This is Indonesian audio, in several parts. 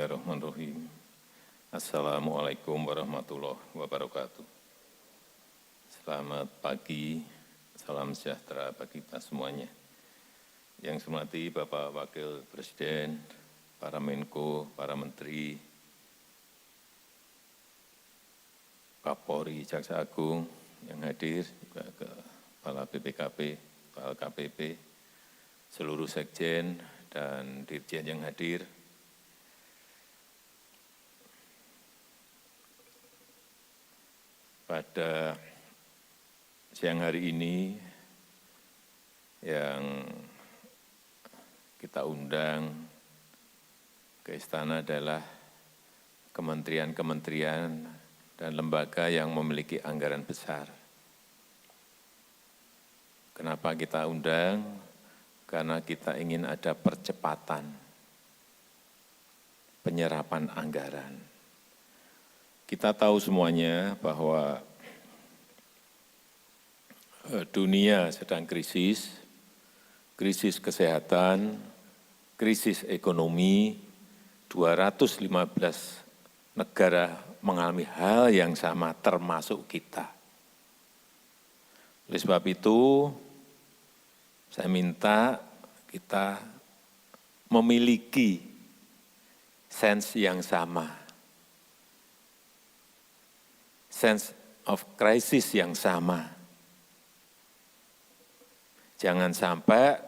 Bismillahirrahmanirrahim. Assalamualaikum warahmatullahi wabarakatuh. Selamat pagi, salam sejahtera bagi kita semuanya. Yang saya hormati Bapak Wakil Presiden, para Menko, para Menteri, Kapolri, Jaksa Agung yang hadir, juga Kepala BPKP, Kepala KPP, seluruh Sekjen dan Dirjen yang hadir. Pada siang hari ini yang kita undang ke istana adalah kementerian-kementerian dan lembaga yang memiliki anggaran besar. Kenapa kita undang? Karena kita ingin ada percepatan penyerapan anggaran. Kita tahu semuanya bahwa dunia sedang krisis kesehatan, krisis ekonomi, 215 negara mengalami hal yang sama termasuk kita. Oleh sebab itu, saya minta kita memiliki sense yang sama. Sense of crisis yang sama. Jangan sampai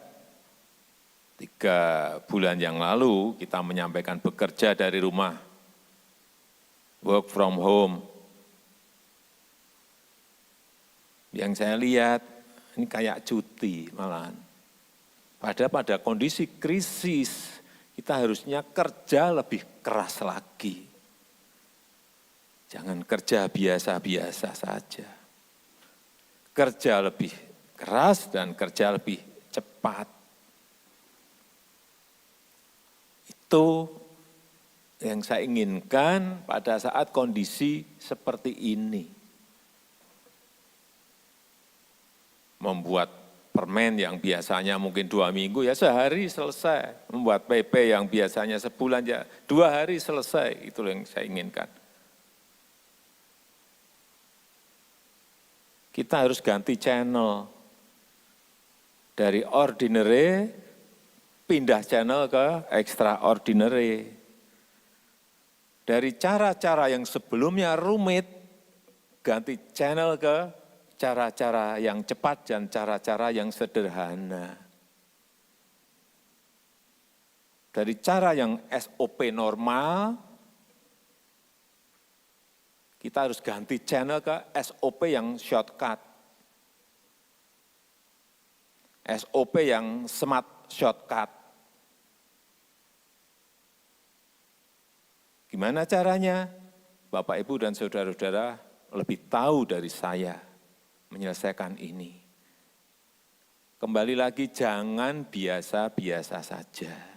3 bulan yang lalu kita menyampaikan bekerja dari rumah, work from home. Yang saya lihat ini kayak cuti malahan. Padahal pada kondisi krisis kita harusnya kerja lebih keras lagi. Jangan kerja biasa-biasa saja. Kerja lebih keras dan kerja lebih cepat. Itu yang saya inginkan pada saat kondisi seperti ini. Membuat permen yang biasanya mungkin 2 minggu, ya sehari selesai. Membuat PP yang biasanya sebulan, ya 2 hari selesai. Itu yang saya inginkan. Kita harus ganti channel. Dari ordinary, pindah channel ke extraordinary. Dari cara-cara yang sebelumnya rumit, ganti channel ke cara-cara yang cepat dan cara-cara yang sederhana. Dari cara yang SOP normal, kita harus ganti channel ke SOP yang shortcut. SOP yang smart shortcut. Gimana caranya? Bapak, Ibu, dan saudara-saudara lebih tahu dari saya menyelesaikan ini. Kembali lagi, jangan biasa-biasa saja.